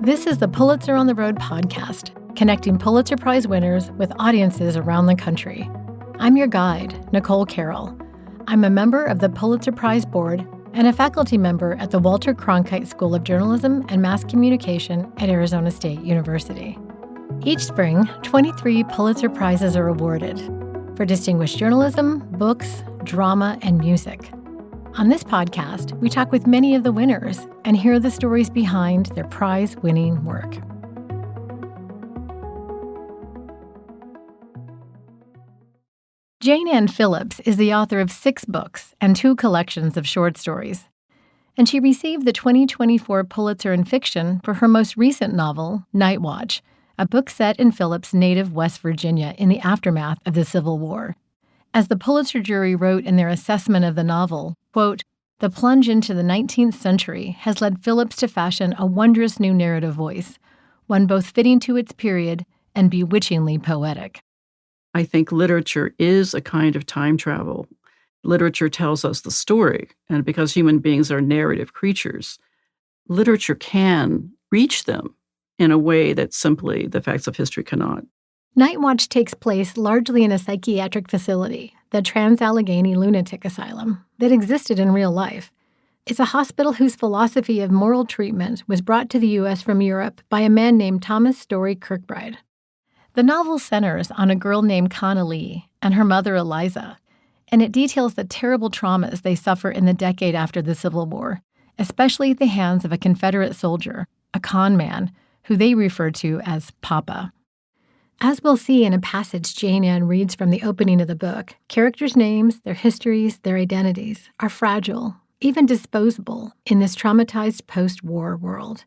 This is the Pulitzer on the Road podcast, connecting Pulitzer Prize winners with audiences around the country. I'm your guide, Nicole Carroll. I'm a member of the Pulitzer Prize Board and a faculty member at the Walter Cronkite School of Journalism and Mass Communication at Arizona State University. Each spring, 23 Pulitzer Prizes are awarded for distinguished journalism, books, drama, and music. On this podcast, we talk with many of the winners and hear the stories behind their prize-winning work. Jayne Anne Phillips is the author of 6 books and 2 collections of short stories. And she received the 2024 Pulitzer in Fiction for her most recent novel, Night Watch, a book set in Phillips' native West Virginia in the aftermath of the Civil War. As the Pulitzer jury wrote in their assessment of the novel, quote, "The plunge into the 19th century has led Phillips to fashion a wondrous new narrative voice, one both fitting to its period and bewitchingly poetic." I think literature is a kind of time travel. Literature tells us the story, and because human beings are narrative creatures, literature can reach them in a way that simply the facts of history cannot. Night Watch takes place largely in a psychiatric facility, the Trans-Allegheny Lunatic Asylum, that existed in real life. It's a hospital whose philosophy of moral treatment was brought to the U.S. from Europe by a man named Thomas Story Kirkbride. The novel centers on a girl named Conna Lee and her mother Eliza, and it details the terrible traumas they suffer in the decade after the Civil War, especially at the hands of a Confederate soldier, a con man, who they refer to as Papa. As we'll see in a passage Jayne Anne reads from the opening of the book, characters' names, their histories, their identities are fragile, even disposable, in this traumatized post-war world.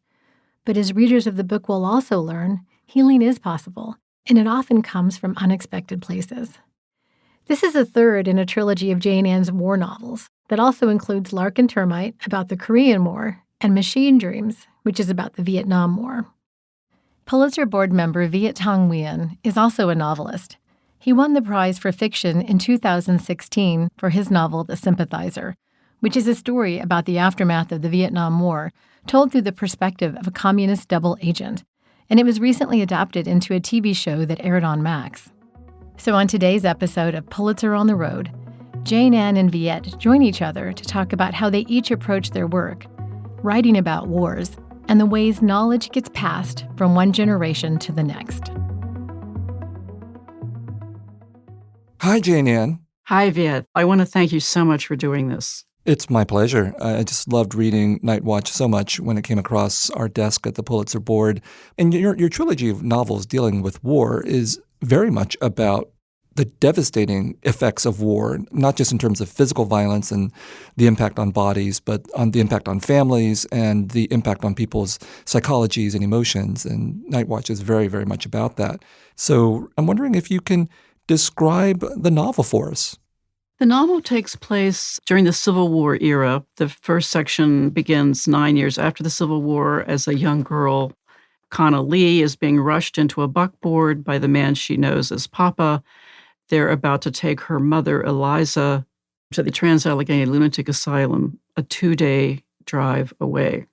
But as readers of the book will also learn, healing is possible, and it often comes from unexpected places. This is a third in a trilogy of Jayne Anne's war novels that also includes Lark and Termite, about the Korean War, and Machine Dreams, which is about the Vietnam War. Pulitzer Board member Viet Thanh Nguyen is also a novelist. He won the prize for fiction in 2016 for his novel The Sympathizer, which is a story about the aftermath of the Vietnam War, told through the perspective of a communist double agent, and it was recently adapted into a TV show that aired on Max. So on today's episode of Pulitzer on the Road, Jayne Anne and Viet join each other to talk about how they each approach their work, writing about wars, and the ways knowledge gets passed from one generation to the next. Hi, Jayne Anne. Hi, Viet. I want to thank you so much for doing this. It's my pleasure. I just loved reading Night Watch so much when it came across our desk at the Pulitzer Board. And your trilogy of novels dealing with war is very much about the devastating effects of war, not just in terms of physical violence and the impact on bodies, but on the impact on families and the impact on people's psychologies and emotions. And Night Watch is very, very much about that. So I'm wondering if you can describe the novel for us. The novel takes place during the Civil War era. The first section begins 9 years after the Civil War as a young girl. Conna Lee is being rushed into a buckboard by the man she knows as Papa. They're about to take her mother, Eliza, to the Trans-Allegheny Lunatic Asylum, a 2-day drive away.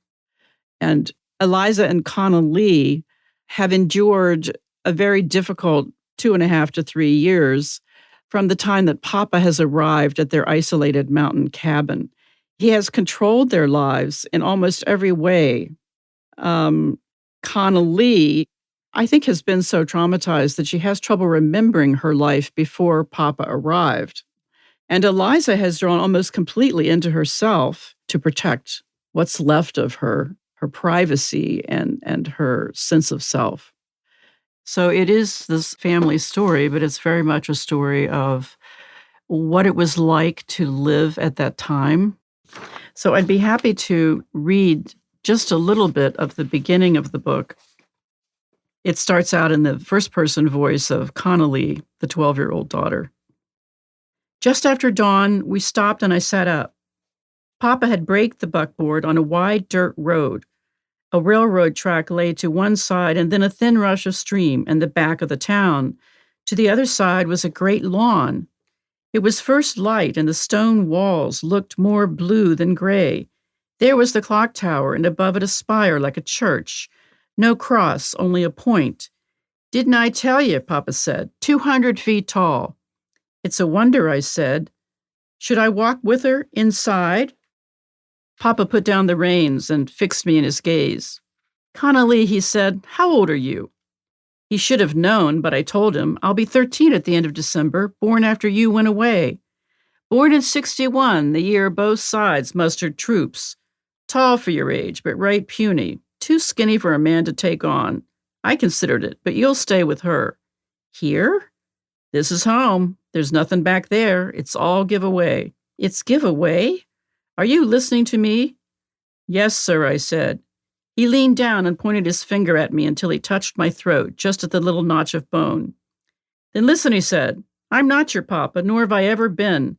And Eliza and Conna Lee have endured a very difficult 2.5 to 3 years from the time that Papa has arrived at their isolated mountain cabin. He has controlled their lives in almost every way. Conna Lee, I think, has been so traumatized that she has trouble remembering her life before Papa arrived. And Eliza has drawn almost completely into herself to protect what's left of her privacy and her sense of self. So it is this family story, but it's very much a story of what it was like to live at that time. So I'd be happy to read just a little bit of the beginning of the book. It starts out in the first-person voice of Conna Lee, the 12-year-old daughter. Just after dawn, we stopped and I sat up. Papa had braked the buckboard on a wide dirt road. A railroad track lay to one side and then a thin rush of stream and the back of the town. To the other side was a great lawn. It was first light and the stone walls looked more blue than gray. There was the clock tower and above it a spire like a church. No cross, only a point. Didn't I tell you, Papa said, 200 feet tall. It's a wonder, I said. Should I walk with her inside? Papa put down the reins and fixed me in his gaze. Connolly, he said, how old are you? He should have known, but I told him, I'll be 13 at the end of December, born after you went away. Born in 61, the year both sides mustered troops. Tall for your age, but right puny. Too skinny for a man to take on. I considered it, but you'll stay with her. Here? This is home. There's nothing back there. It's all giveaway. It's giveaway? Are you listening to me? Yes, sir, I said. He leaned down and pointed his finger at me until he touched my throat, just at the little notch of bone. Then listen, he said. I'm not your papa, nor have I ever been.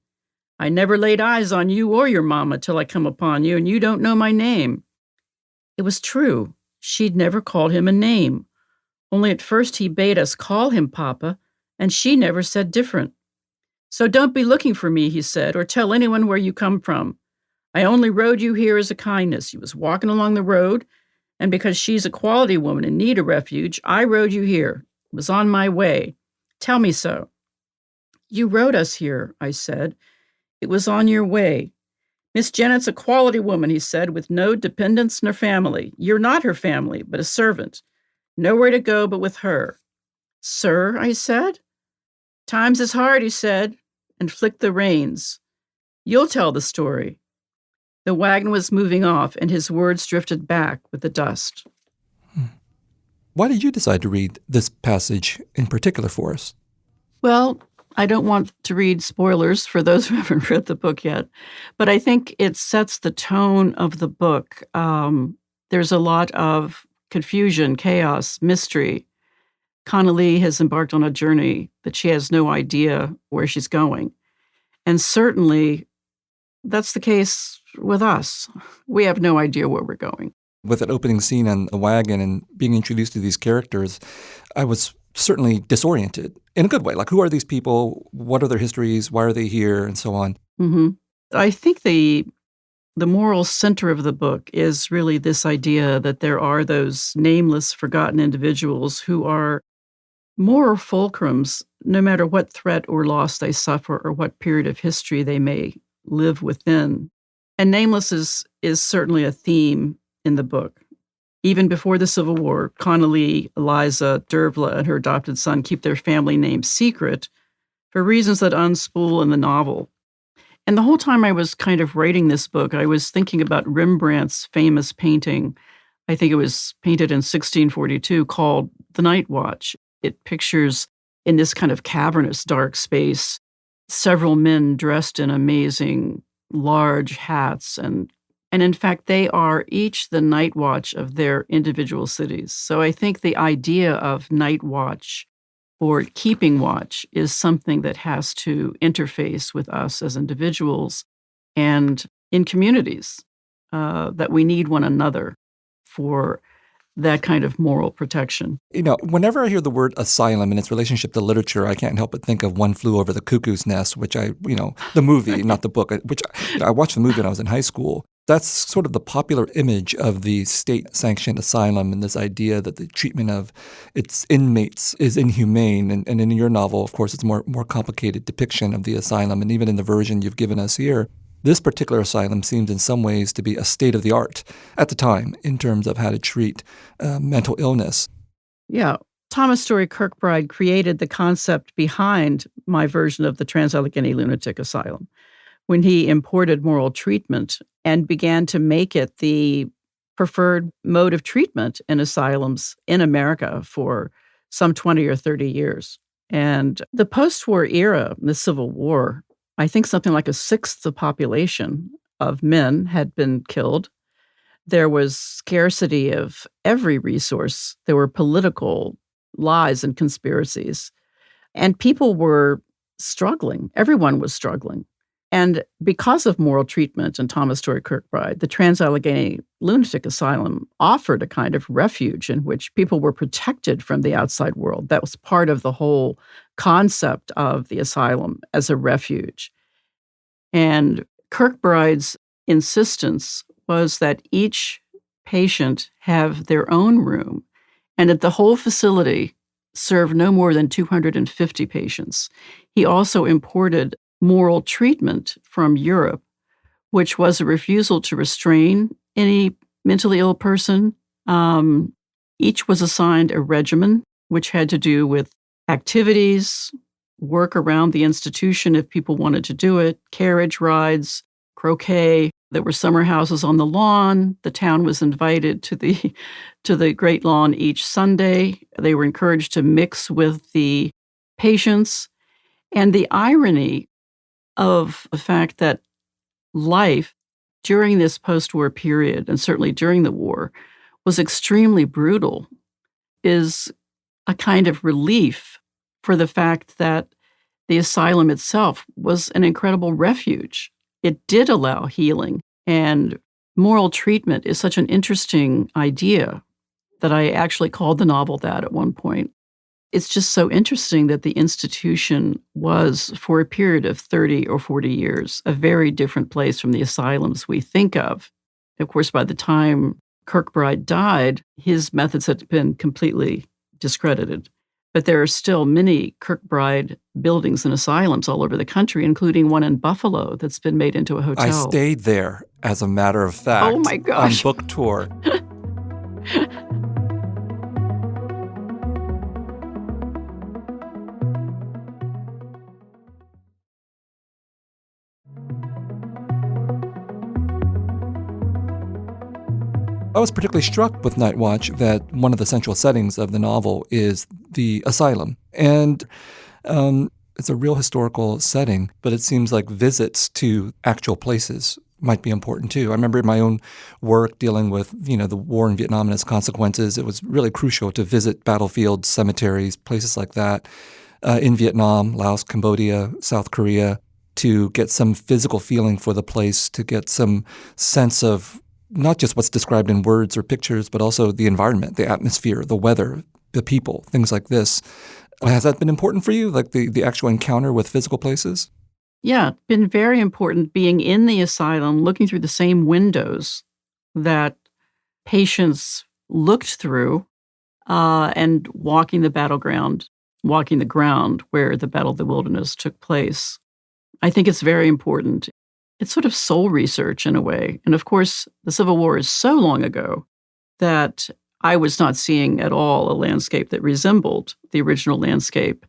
I never laid eyes on you or your mama till I come upon you, and you don't know my name. It was true. She'd never called him a name. Only at first he bade us call him Papa, and she never said different. So don't be looking for me, he said, or tell anyone where you come from. I only rode you here as a kindness. You was walking along the road, and because she's a quality woman in need of refuge, I rode you here. It was on my way. Tell me so. You rode us here, I said. It was on your way. Miss Janet's a quality woman, he said, with no dependents nor family. You're not her family, but a servant. Nowhere to go but with her. Sir, I said. Times is hard, he said, and flicked the reins. You'll tell the story. The wagon was moving off, and his words drifted back with the dust. Why did you decide to read this passage in particular for us? Well, I don't want to read spoilers for those who haven't read the book yet, but I think it sets the tone of the book. There's a lot of confusion, chaos, mystery. Connolly has embarked on a journey that she has no idea where she's going. And certainly that's the case with us. We have no idea where we're going. With that opening scene on the wagon and being introduced to these characters, I was certainly disoriented in a good way. Like, who are these people? What are their histories? Why are they here? And so on. Mm-hmm. I think the moral center of the book is really this idea that there are those nameless, forgotten individuals who are moral fulcrums, no matter what threat or loss they suffer or what period of history they may live within. And nameless is certainly a theme in the book. Even before the Civil War, Connolly, Eliza, Dervla, and her adopted son keep their family name secret for reasons that unspool in the novel. And the whole time I was kind of writing this book, I was thinking about Rembrandt's famous painting. I think it was painted in 1642, called The Night Watch. It pictures, in this kind of cavernous, dark space, several men dressed in amazing, large hats. And in fact, they are each the night watch of their individual cities. So I think the idea of night watch or keeping watch is something that has to interface with us as individuals and in communities, that we need one another for that kind of moral protection. You know, whenever I hear the word asylum and its relationship to literature, I can't help but think of One Flew Over the Cuckoo's Nest, which the movie, not the book, which I watched the movie when I was in high school. That's sort of the popular image of the state-sanctioned asylum and this idea that the treatment of its inmates is inhumane. And in your novel, of course, it's more complicated depiction of the asylum. And even in the version you've given us here, this particular asylum seems in some ways to be a state of the art at the time in terms of how to treat mental illness. Yeah. Thomas Story Kirkbride created the concept behind my version of the Trans-Allegheny Lunatic Asylum when he imported moral treatment and began to make it the preferred mode of treatment in asylums in America for some 20 or 30 years. And the post-war era, the Civil War, I think something like a sixth of the population of men had been killed. There was scarcity of every resource. There were political lies and conspiracies. And people were struggling. Everyone was struggling. And because of moral treatment and Thomas Story Kirkbride, the Trans-Allegheny Lunatic Asylum offered a kind of refuge in which people were protected from the outside world. That was part of the whole concept of the asylum as a refuge. And Kirkbride's insistence was that each patient have their own room and that the whole facility served no more than 250 patients. He also imported moral treatment from Europe, which was a refusal to restrain any mentally ill person. Each was assigned a regimen, which had to do with activities, work around the institution if people wanted to do it, carriage rides, croquet. There were summer houses on the lawn. The town was invited to the great lawn each Sunday. They were encouraged to mix with the patients. And the irony of the fact that life during this post-war period, and certainly during the war, was extremely brutal, is a kind of relief for the fact that the asylum itself was an incredible refuge. It did allow healing, and moral treatment is such an interesting idea that I actually called the novel that at one point. It's just so interesting that the institution was, for a period of 30 or 40 years, a very different place from the asylums we think of. Of course, by the time Kirkbride died, his methods had been completely discredited. But there are still many Kirkbride buildings and asylums all over the country, including one in Buffalo that's been made into a hotel. I stayed there, as a matter of fact, oh my gosh, on book tour. I was particularly struck with Night Watch that one of the central settings of the novel is the asylum. And it's a real historical setting, but it seems like visits to actual places might be important too. I remember in my own work dealing with, the war in Vietnam and its consequences, it was really crucial to visit battlefields, cemeteries, places like that in Vietnam, Laos, Cambodia, South Korea, to get some physical feeling for the place, to get some sense of not just what's described in words or pictures, but also the environment, the atmosphere, the weather, the people, things like this. Has that been important for you, like the actual encounter with physical places? Yeah, been very important being in the asylum, looking through the same windows that patients looked through, and walking the battleground, walking the ground where the Battle of the Wilderness took place. I think it's very important. It's sort of soul research in a way. And of course, the Civil War is so long ago that I was not seeing at all a landscape that resembled the original landscape.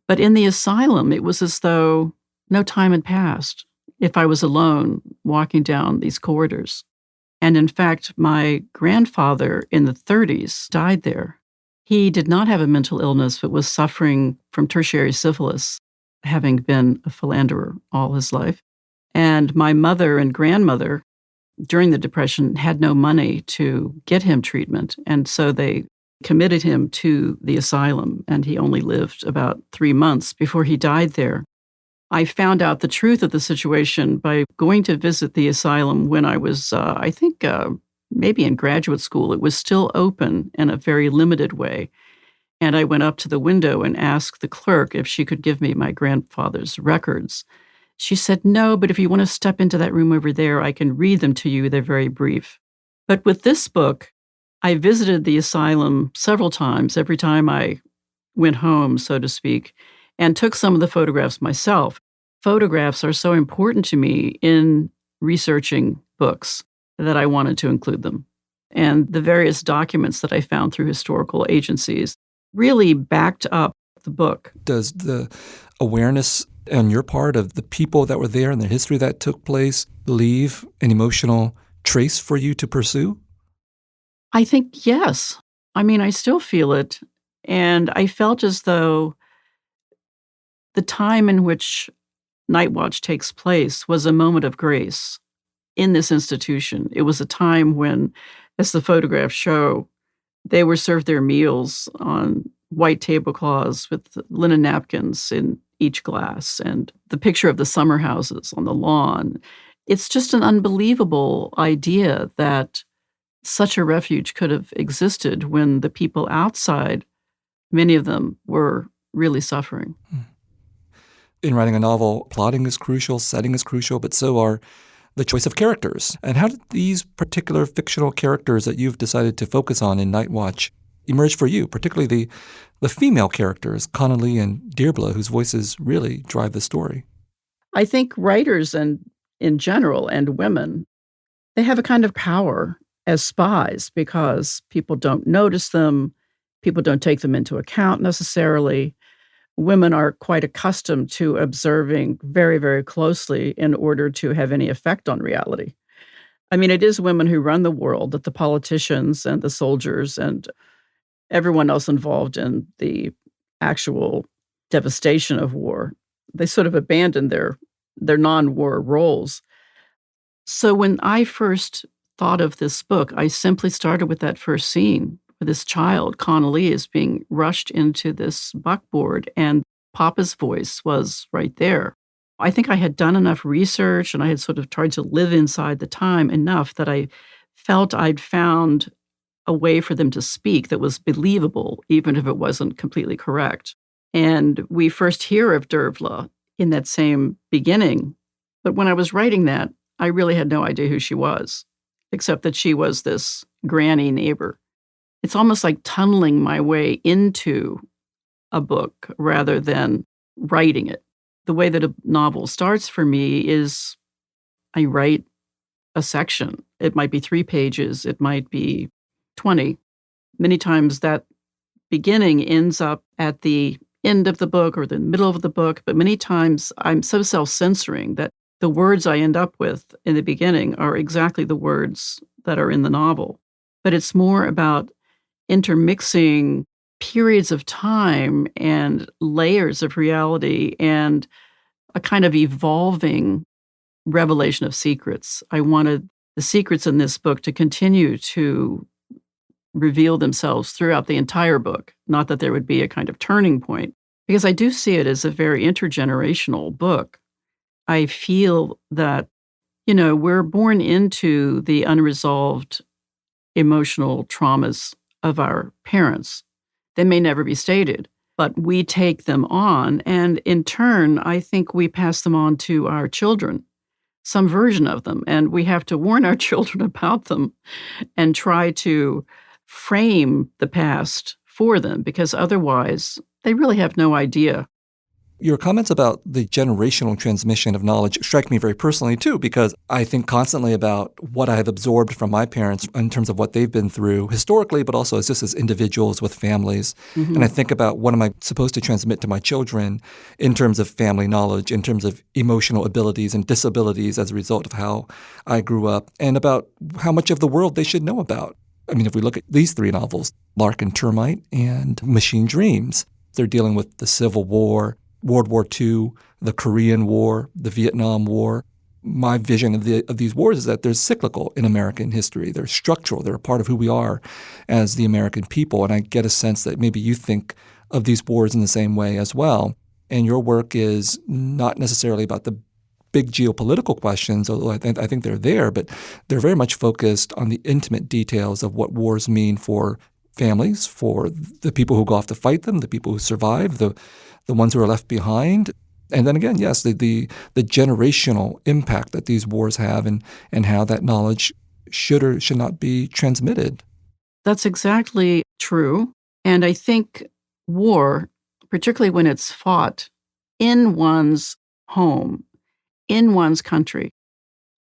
But in the asylum, it was as though no time had passed if I was alone walking down these corridors. And in fact, my grandfather in the 30s died there. He did not have a mental illness, but was suffering from tertiary syphilis, having been a philanderer all his life. And my mother and grandmother, during the Depression, had no money to get him treatment. And so they committed him to the asylum, and he only lived about 3 months before he died there. I found out the truth of the situation by going to visit the asylum when I was, maybe in graduate school. It was still open in a very limited way. And I went up to the window and asked the clerk if she could give me my grandfather's records. She said, no, but if you want to step into that room over there, I can read them to you. They're very brief. But with this book, I visited the asylum several times, every time I went home, so to speak, and took some of the photographs myself. Photographs are so important to me in researching books that I wanted to include them. And the various documents that I found through historical agencies really backed up the book. Does the awareness on your part of the people that were there and the history that took place leave an emotional trace for you to pursue? I think yes. I mean, I still feel it. And I felt as though the time in which Night Watch takes place was a moment of grace in this institution. It was a time when, as the photographs show, they were served their meals on white tablecloths with linen napkins in each glass, and the picture of the summer houses on the lawn. It's just an unbelievable idea that such a refuge could have existed when the people outside, many of them, were really suffering. In writing a novel, plotting is crucial, setting is crucial, but so are the choice of characters. And how did these particular fictional characters that you've decided to focus on in Night Watch emerged for you, particularly the female characters, Connolly and Deirbla, whose voices really drive the story? I think writers and in general and women, they have a kind of power as spies because people don't notice them, people don't take them into account necessarily. Women are quite accustomed to observing very, very closely in order to have any effect on reality. I mean, it is women who run the world, that the politicians and the soldiers and everyone else involved in the actual devastation of war, they sort of abandon their non-war roles. So when I first thought of this book, I simply started with that first scene where this child, Connolly, is being rushed into this buckboard, and Papa's voice was right there. I think I had done enough research and I had sort of tried to live inside the time enough that I felt I'd found a way for them to speak that was believable, even if it wasn't completely correct. And we first hear of Deirbla in that same beginning. But when I was writing that, I really had no idea who she was, except that she was this granny neighbor. It's almost like tunneling my way into a book rather than writing it. The way that a novel starts for me is I write a section. It might be 3 pages, it might be 20. Many times that beginning ends up at the end of the book or the middle of the book, but many times I'm so self-censoring that the words I end up with in the beginning are exactly the words that are in the novel. But it's more about intermixing periods of time and layers of reality and a kind of evolving revelation of secrets. I wanted the secrets in this book to continue to reveal themselves throughout the entire book, not that there would be a kind of turning point, because I do see it as a very intergenerational book. I feel that, we're born into the unresolved emotional traumas of our parents. They may never be stated, but we take them on, and in turn, I think we pass them on to our children, some version of them, and we have to warn our children about them and try to frame the past for them, because otherwise they really have no idea. Your comments about the generational transmission of knowledge strike me very personally, too, because I think constantly about what I have absorbed from my parents in terms of what they've been through historically, but also as individuals with families. Mhm. And I think about what am I supposed to transmit to my children in terms of family knowledge, in terms of emotional abilities and disabilities as a result of how I grew up, and about how much of the world they should know about. I mean, if we look at these 3 novels, Lark and Termite and Machine Dreams, they're dealing with the Civil War, World War II, the Korean War, the Vietnam War. My vision of these wars is that they're cyclical in American history. They're structural. They're a part of who we are as the American people. And I get a sense that maybe you think of these wars in the same way as well. And your work is not necessarily about the big geopolitical questions, although I think they're there, but they're very much focused on the intimate details of what wars mean for families, for the people who go off to fight them, the people who survive, the ones who are left behind. And then again, yes, the generational impact that these wars have and how that knowledge should or should not be transmitted. That's exactly true. And I think war, particularly when it's fought in one's home, in one's country,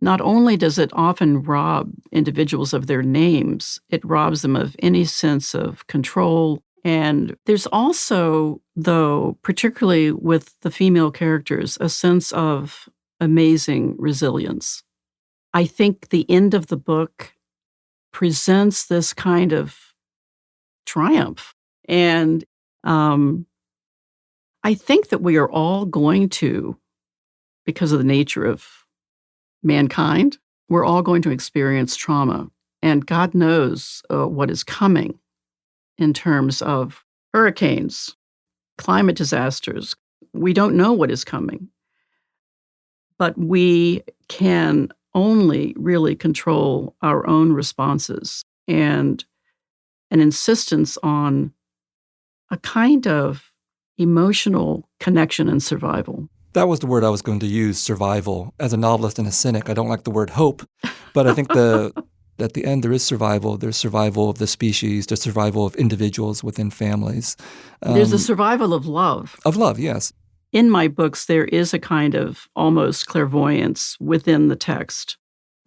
not only does it often rob individuals of their names, it robs them of any sense of control. And there's also, though, particularly with the female characters, a sense of amazing resilience. I think the end of the book presents this kind of triumph. And I think that we are all going to, because of the nature of mankind, we're all going to experience trauma. And God knows what is coming in terms of hurricanes, climate disasters. We don't know what is coming. But we can only really control our own responses and an insistence on a kind of emotional connection and survival. That was the word I was going to use, survival. As a novelist and a cynic, I don't like the word hope, but I think At the end, there is survival. There's survival of the species. There's survival of individuals within families. There's a survival of love. Of love, yes. In my books, there is a kind of almost clairvoyance within the text.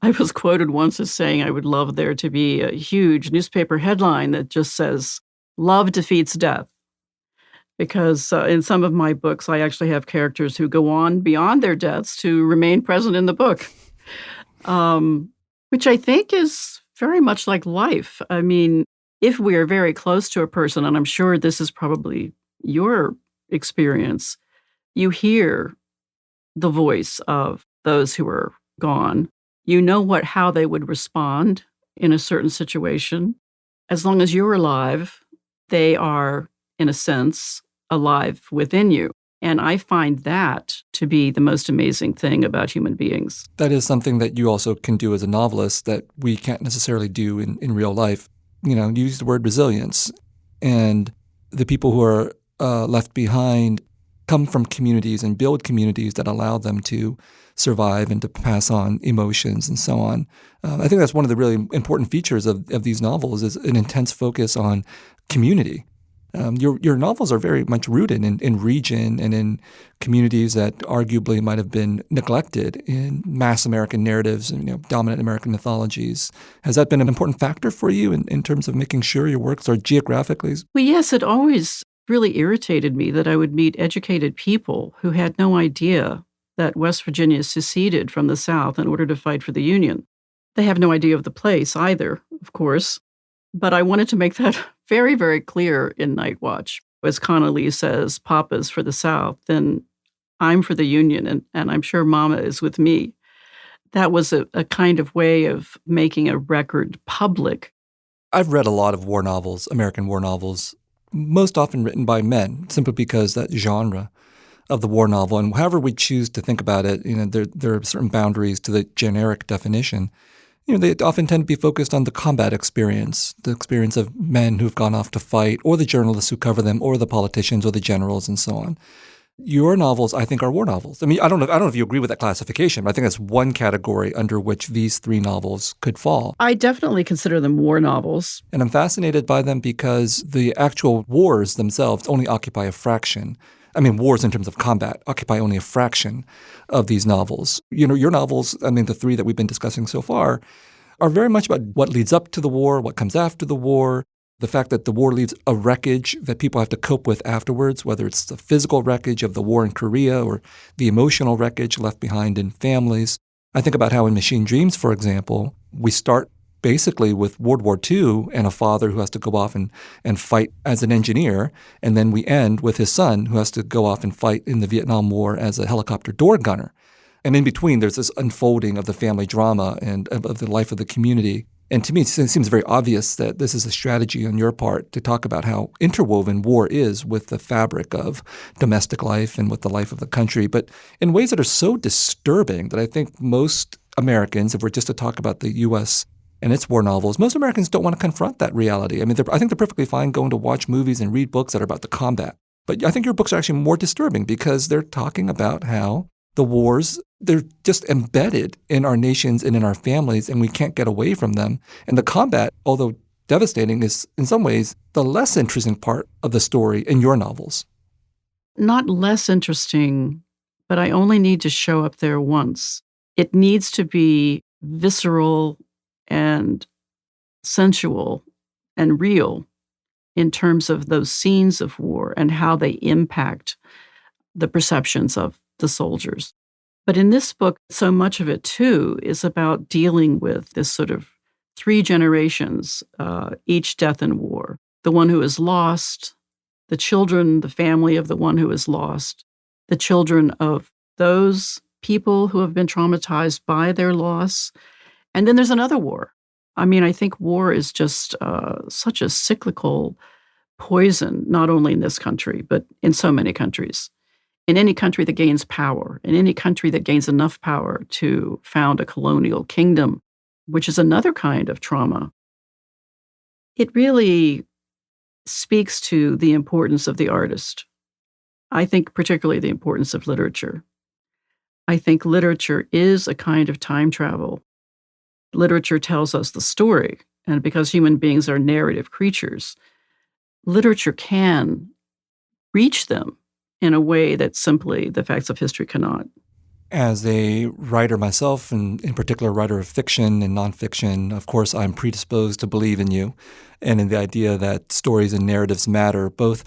I was quoted once as saying I would love there to be a huge newspaper headline that just says, "Love defeats death." Because in some of my books, I actually have characters who go on beyond their deaths to remain present in the book, which I think is very much like life. I mean, if we are very close to a person, and I'm sure this is probably your experience, you hear the voice of those who are gone. You know how they would respond in a certain situation. As long as you're alive, they are, in a sense, alive within you. And I find that to be the most amazing thing about human beings. That is something that you also can do as a novelist that we can't necessarily do in real life. You use the word resilience. And the people who are left behind come from communities and build communities that allow them to survive and to pass on emotions and so on. I think that's one of the really important features of these novels is an intense focus on community. Your novels are very much rooted in region and in communities that arguably might have been neglected in mass American narratives and dominant American mythologies. Has that been an important factor for you in terms of making sure your works are geographically? Well, yes, it always really irritated me that I would meet educated people who had no idea that West Virginia seceded from the South in order to fight for the Union. They have no idea of the place either, of course. But I wanted to make that very, very clear in Night Watch. As Connolly says, Papa's for the South, then I'm for the Union, and I'm sure Mama is with me. That was a kind of way of making a record public. I've read a lot of war novels, American war novels, most often written by men, simply because that genre of the war novel, and however we choose to think about it, there are certain boundaries to the generic definition. They often tend to be focused on the combat experience, the experience of men who've gone off to fight, or the journalists who cover them, or the politicians, or the generals, and so on. Your novels, I think, are war novels. I mean, I don't know if you agree with that classification, but I think that's one category under which these three novels could fall. I definitely consider them war novels. And I'm fascinated by them because the actual wars themselves only occupy a fraction. I mean, wars in terms of combat occupy only a fraction of these novels. Your novels, the three that we've been discussing so far, are very much about what leads up to the war, what comes after the war, the fact that the war leaves a wreckage that people have to cope with afterwards, whether it's the physical wreckage of the war in Korea or the emotional wreckage left behind in families. I think about how in Machine Dreams, for example, we start basically with World War II and a father who has to go off and fight as an engineer, and then we end with his son who has to go off and fight in the Vietnam War as a helicopter door gunner. And in between, there's this unfolding of the family drama and of the life of the community. And to me, it seems very obvious that this is a strategy on your part to talk about how interwoven war is with the fabric of domestic life and with the life of the country, but in ways that are so disturbing that I think most Americans, if we're just to talk about the U.S. and its war novels, most Americans don't want to confront that reality. I mean, I think they're perfectly fine going to watch movies and read books that are about the combat. But I think your books are actually more disturbing because they're talking about how the wars, they're just embedded in our nations and in our families, and we can't get away from them. And the combat, although devastating, is in some ways the less interesting part of the story in your novels. Not less interesting, but I only need to show up there once. It needs to be visceral and sensual and real in terms of those scenes of war and how they impact the perceptions of the soldiers. But in this book, so much of it, too, is about dealing with this sort of three generations, each death in war. The one who is lost, the children, the family of the one who is lost, the children of those people who have been traumatized by their loss. And then there's another war. I mean, I think war is just such a cyclical poison, not only in this country, but in so many countries. In any country that gains power, in any country that gains enough power to found a colonial kingdom, which is another kind of trauma, it really speaks to the importance of the artist. I think particularly the importance of literature. I think literature is a kind of time travel. Literature tells us the story, and because human beings are narrative creatures, literature can reach them in a way that simply the facts of history cannot. As a writer myself, and in particular, a writer of fiction and nonfiction, of course, I'm predisposed to believe in you and in the idea that stories and narratives matter, both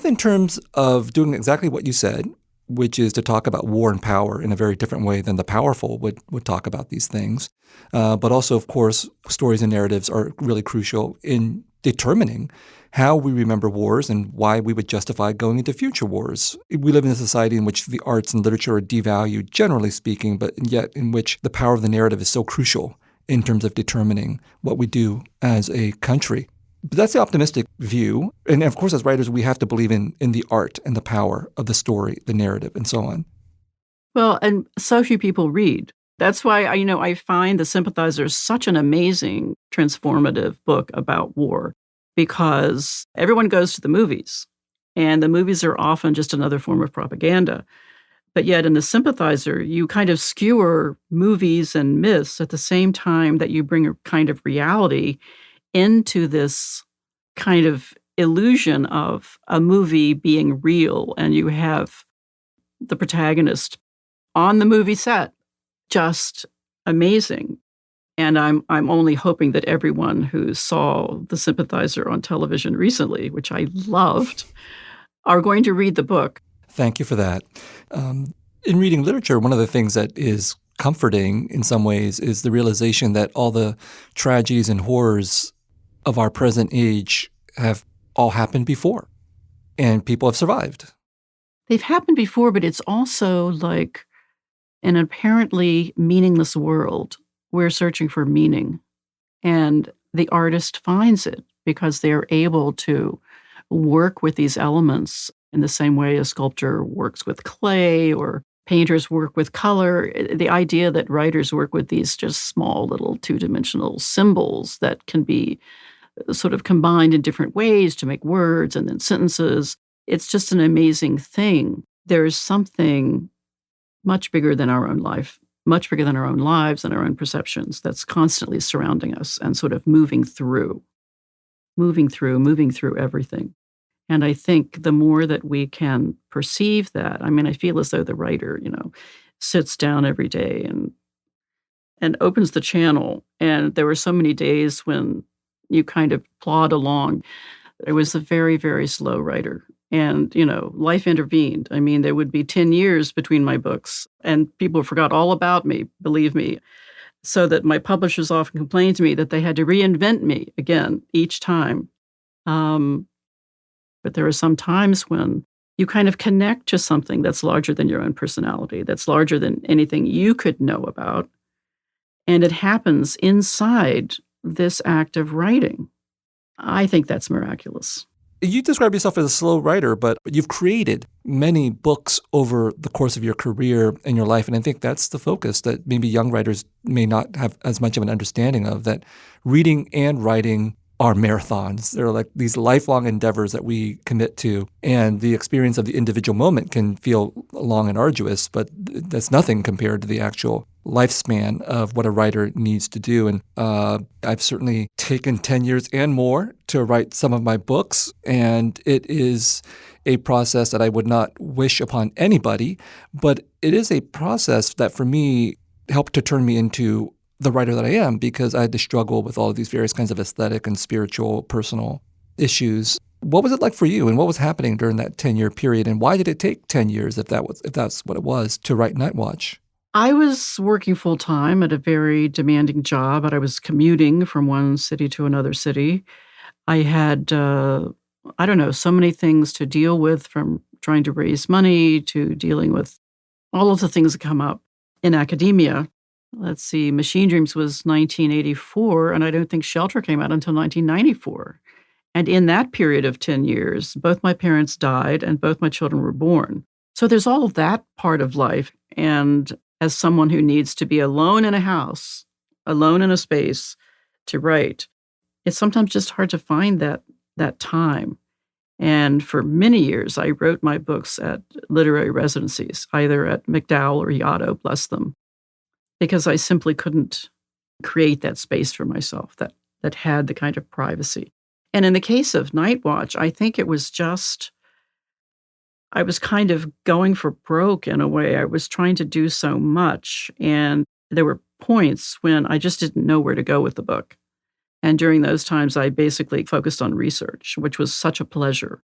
in terms of doing exactly what you said, which is to talk about war and power in a very different way than the powerful would talk about these things. But also, of course, stories and narratives are really crucial in determining how we remember wars and why we would justify going into future wars. We live in a society in which the arts and literature are devalued, generally speaking, but yet in which the power of the narrative is so crucial in terms of determining what we do as a country. But that's the optimistic view. And of course, as writers, we have to believe in the art and the power of the story, the narrative, and so on. Well, and so few people read. That's why, I find The Sympathizer such an amazing, transformative book about war, because everyone goes to the movies, and the movies are often just another form of propaganda. But yet in The Sympathizer, you kind of skewer movies and myths at the same time that you bring a kind of reality into this kind of illusion of a movie being real, and you have the protagonist on the movie set. Just amazing. And I'm only hoping that everyone who saw The Sympathizer on television recently, which I loved, are going to read the book. Thank you for that. In reading literature, one of the things that is comforting in some ways is the realization that all the tragedies and horrors of our present age have all happened before, and people have survived. They've happened before, but it's also like an apparently meaningless world. We're searching for meaning, and the artist finds it because they're able to work with these elements in the same way a sculptor works with clay or painters work with color. The idea that writers work with these just small little two-dimensional symbols that can be sort of combined in different ways to make words and then sentences, it's just an amazing thing. There's something much bigger than our own life, much bigger than our own lives and our own perceptions that's constantly surrounding us and sort of moving through everything. And I think the more that we can perceive that, I feel as though the writer, sits down every day and opens the channel. And there were so many days when you kind of plod along. I was a very, very slow writer. And, life intervened. There would be 10 years between my books, and people forgot all about me, believe me, so that my publishers often complained to me that they had to reinvent me again each time. But there are some times when you kind of connect to something that's larger than your own personality, that's larger than anything you could know about, and it happens inside this act of writing. I think that's miraculous. You describe yourself as a slow writer, but you've created many books over the course of your career and your life. And I think that's the focus that maybe young writers may not have as much of an understanding of, that reading and writing are marathons. They're like these lifelong endeavors that we commit to. And the experience of the individual moment can feel long and arduous, but that's nothing compared to the actual lifespan of what a writer needs to do. And I've certainly taken 10 years and more to write some of my books, and it is a process that I would not wish upon anybody, but it is a process that for me helped to turn me into the writer that I am, because I had to struggle with all of these various kinds of aesthetic and spiritual, personal issues. What was it like for you, and what was happening during that 10-year period, and why did it take 10 years, if that's what it was, to write Night Watch? I was working full-time at a very demanding job, but I was commuting from one city to another city. I had, so many things to deal with, from trying to raise money to dealing with all of the things that come up in academia. Let's see, Machine Dreams was 1984, and I don't think Shelter came out until 1994. And in that period of 10 years, both my parents died and both my children were born. So there's all of that part of life. And as someone who needs to be alone in a house, alone in a space to write, it's sometimes just hard to find that time. And for many years, I wrote my books at literary residencies, either at MacDowell or Yaddo, bless them, because I simply couldn't create that space for myself that had the kind of privacy. And in the case of Night Watch, I think it was just I was kind of going for broke in a way. I was trying to do so much, and there were points when I just didn't know where to go with the book. And during those times, I basically focused on research, which was such a pleasure.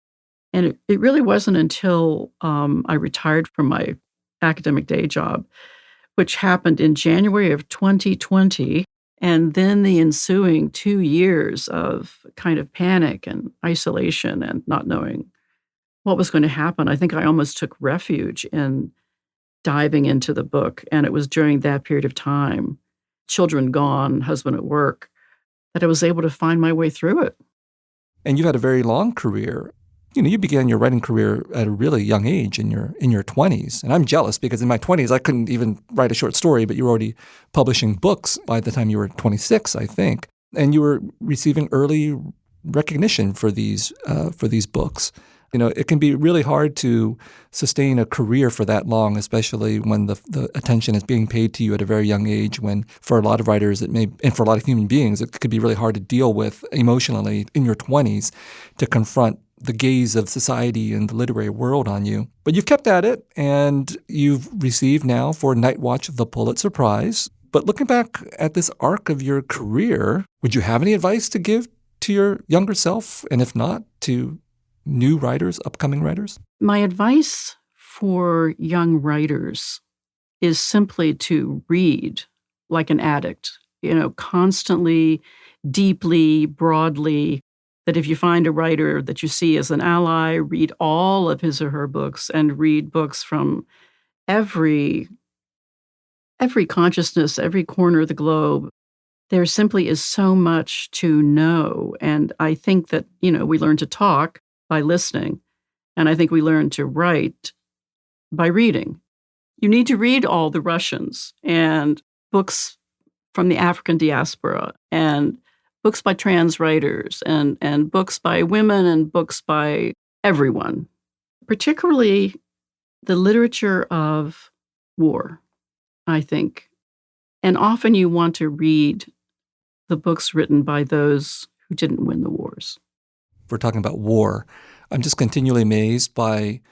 And it really wasn't until I retired from my academic day job, which happened in January of 2020, and then the ensuing 2 years of kind of panic and isolation and not knowing what was going to happen. I think I almost took refuge in diving into the book, and it was during that period of time, children gone, husband at work, that I was able to find my way through it. And you've had a very long career. You began your writing career at a really young age in your 20s. And I'm jealous because in my 20s, I couldn't even write a short story, but you were already publishing books by the time you were 26, I think. And you were receiving early recognition for these books. It can be really hard to sustain a career for that long, especially when the attention is being paid to you at a very young age, when for a lot of writers and for a lot of human beings, it could be really hard to deal with emotionally in your 20s to confront the gaze of society and the literary world on you. But you've kept at it, and you've received now for Night Watch the Pulitzer Prize. But looking back at this arc of your career, would you have any advice to give to your younger self? And if not, to new writers, upcoming writers? My advice for young writers is simply to read like an addict, constantly, deeply, broadly, that if you find a writer that you see as an ally, read all of his or her books and read books from every consciousness, every corner of the globe. There simply is so much to know. And I think that, we learn to talk by listening. And I think we learn to write by reading. You need to read all the Russians and books from the African diaspora and books by trans writers and books by women and books by everyone, particularly the literature of war, I think. And often you want to read the books written by those who didn't win the wars. We're talking about war. I'm just continually amazed by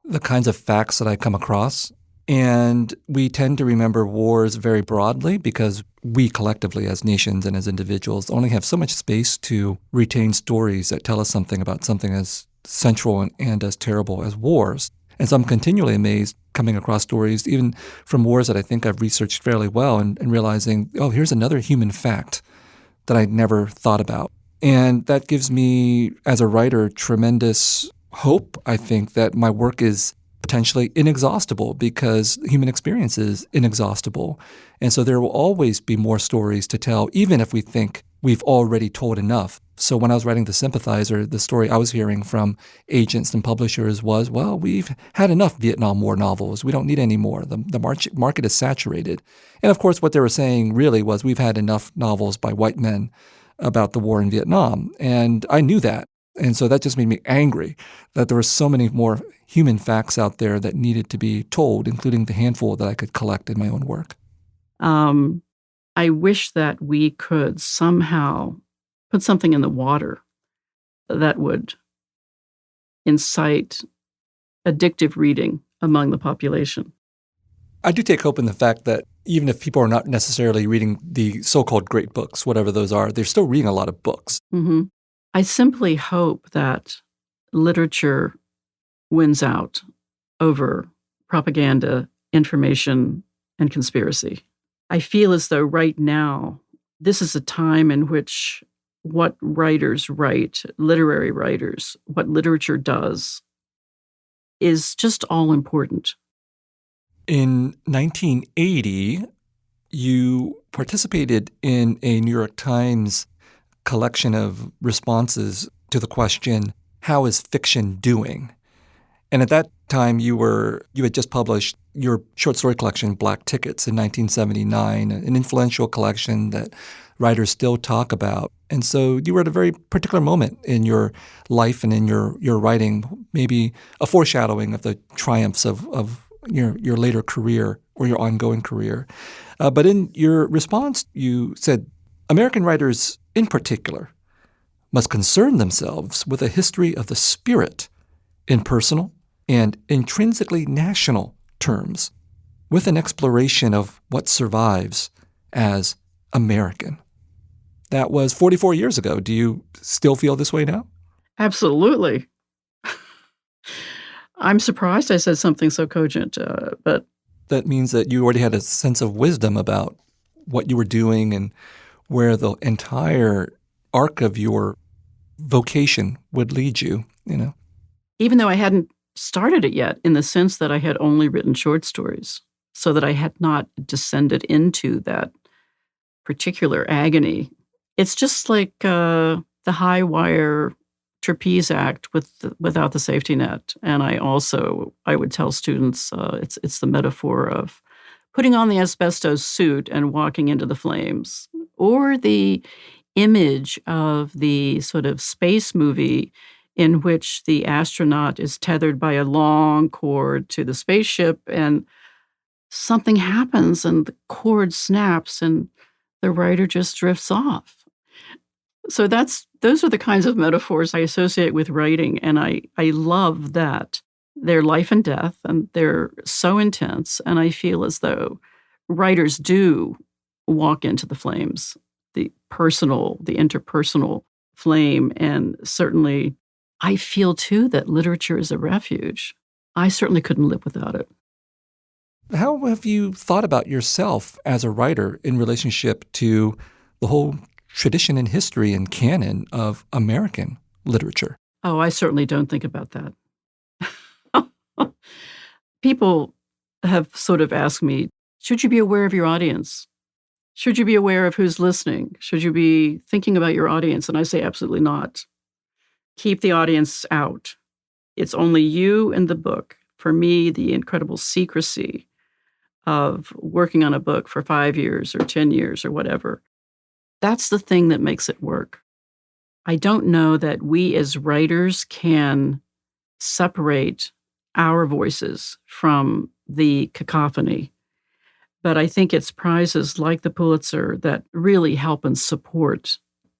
the kinds of facts that I come across. And we tend to remember wars very broadly because we collectively as nations and as individuals only have so much space to retain stories that tell us something about something as central and as terrible as wars. And so I'm continually amazed coming across stories, even from wars that I think I've researched fairly well and realizing, oh, here's another human fact that I never thought about. And that gives me, as a writer, tremendous hope, I think, that my work is potentially inexhaustible because human experience is inexhaustible. And so there will always be more stories to tell, even if we think we've already told enough. So when I was writing The Sympathizer, the story I was hearing from agents and publishers was, well, we've had enough Vietnam War novels. We don't need any more. The market is saturated. And of course, what they were saying really was we've had enough novels by white men about the war in Vietnam. And I knew that. And so that just made me angry that there were so many more human facts out there that needed to be told, including the handful that I could collect in my own work. I wish that we could somehow put something in the water that would incite addictive reading among the population. I do take hope in the fact that even if people are not necessarily reading the so-called great books, whatever those are, they're still reading a lot of books. Mm-hmm. I simply hope that literature wins out over propaganda, information, and conspiracy. I feel as though right now, this is a time in which what writers write, literary writers, what literature does, is just all important. In 1980, you participated in a New York Times collection of responses to the question, how is fiction doing? And at that time, you had just published your short story collection, Black Tickets, in 1979, an influential collection that writers still talk about. And so you were at a very particular moment in your life and in your writing, maybe a foreshadowing of the triumphs of your later career or your ongoing career. But in your response, you said, American writers in particular must concern themselves with a history of the spirit in personal and intrinsically national terms, with an exploration of what survives as American. That was 44 years ago. Do you still feel this way now? Absolutely. I'm surprised I said something so cogent, but That means that you already had a sense of wisdom about what you were doing and where the entire arc of your vocation would lead you, even though I hadn't started it yet, in the sense that I had only written short stories, so that I had not descended into that particular agony. It's just like the high wire trapeze act without the safety net. And I would tell students it's the metaphor of putting on the asbestos suit and walking into the flames, or the image of the sort of space movie in which the astronaut is tethered by a long cord to the spaceship and something happens and the cord snaps and the writer just drifts off. So those are the kinds of metaphors I associate with writing, and I love that. They're life and death, and they're so intense, and I feel as though writers do walk into the flames, the interpersonal flame, and certainly I feel, too, that literature is a refuge. I certainly couldn't live without it. How have you thought about yourself as a writer in relationship to the whole tradition and history and canon of American literature? Oh, I certainly don't think about that. People have sort of asked me, should you be aware of your audience? Should you be aware of who's listening? Should you be thinking about your audience? And I say absolutely not. Keep the audience out. It's only you and the book. For me, the incredible secrecy of working on a book for 5 years or 10 years or whatever, that's the thing that makes it work. I don't know that we as writers can separate our voices from the cacophony. But I think it's prizes like the Pulitzer that really help and support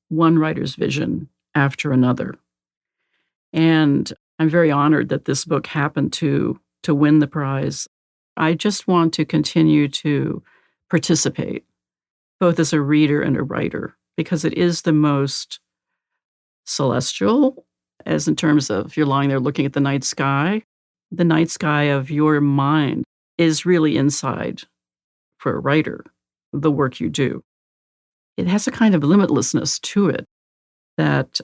one writer's vision after another. And I'm very honored that this book happened to win the prize. I just want to continue to participate, both as a reader and a writer, because it is the most celestial, as in terms of you're lying there looking at the night sky. The night sky of your mind is really inside, for a writer, the work you do. It has a kind of limitlessness to it that,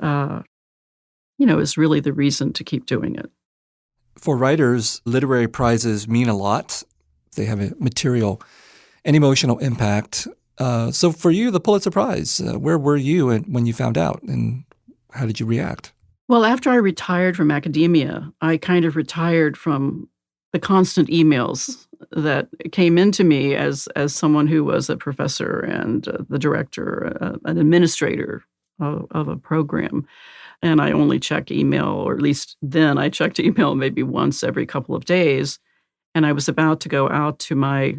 is really the reason to keep doing it. For writers, literary prizes mean a lot. They have a material and emotional impact. So for you, the Pulitzer Prize, where were you when you found out, and how did you react? Well, after I retired from academia, I kind of retired from the constant emails that came into me as someone who was a professor and the director, an administrator of a program. And I only check email, or at least then I checked email maybe once every couple of days. And I was about to go out to my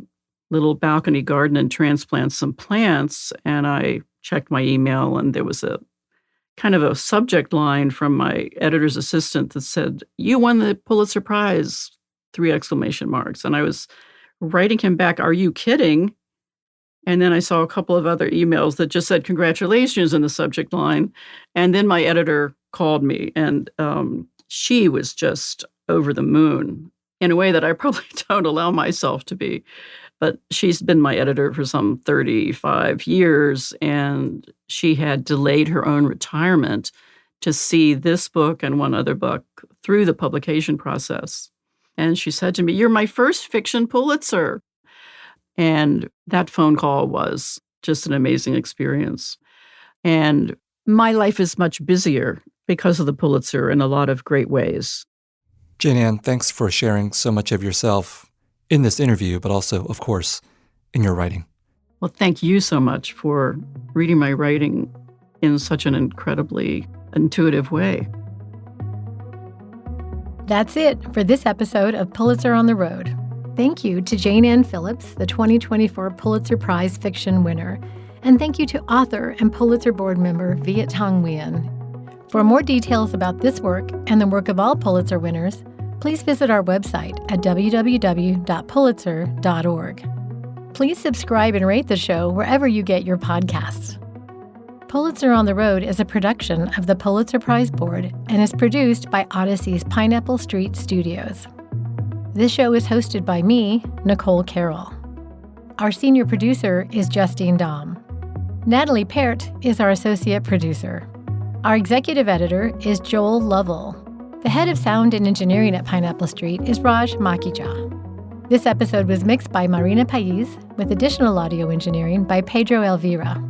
little balcony garden and transplant some plants. And I checked my email, and there was a kind of a subject line from my editor's assistant that said, "You won the Pulitzer Prize!" 3 exclamation marks. And I was writing him back, "Are you kidding?" And then I saw a couple of other emails that just said congratulations in the subject line. And then my editor called me, and she was just over the moon in a way that I probably don't allow myself to be. But she's been my editor for some 35 years, and she had delayed her own retirement to see this book and one other book through the publication process. And she said to me, "You're my first fiction Pulitzer." And that phone call was just an amazing experience. And my life is much busier because of the Pulitzer in a lot of great ways. Jayne Anne, thanks for sharing so much of yourself in this interview, but also, of course, in your writing. Well, thank you so much for reading my writing in such an incredibly intuitive way. That's it for this episode of Pulitzer on the Road. Thank you to Jayne Anne Phillips, the 2024 Pulitzer Prize fiction winner. And thank you to author and Pulitzer Board member Viet Thanh Nguyen. For more details about this work and the work of all Pulitzer winners, please visit our website at www.pulitzer.org. Please subscribe and rate the show wherever you get your podcasts. Pulitzer on the Road is a production of the Pulitzer Prize Board and is produced by Odyssey's Pineapple Street Studios. This show is hosted by me, Nicole Carroll. Our senior producer is Justine Dahm. Natalie Peart is our associate producer. Our executive editor is Joel Lovell. The head of sound and engineering at Pineapple Street is Raj Makija. This episode was mixed by Marina Pais, with additional audio engineering by Pedro Elvira.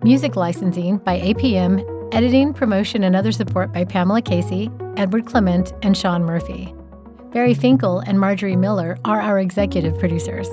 Music licensing by APM, editing, promotion, and other support by Pamela Casey, Edward Clement, and Sean Murphy. Barry Finkel and Marjorie Miller are our executive producers.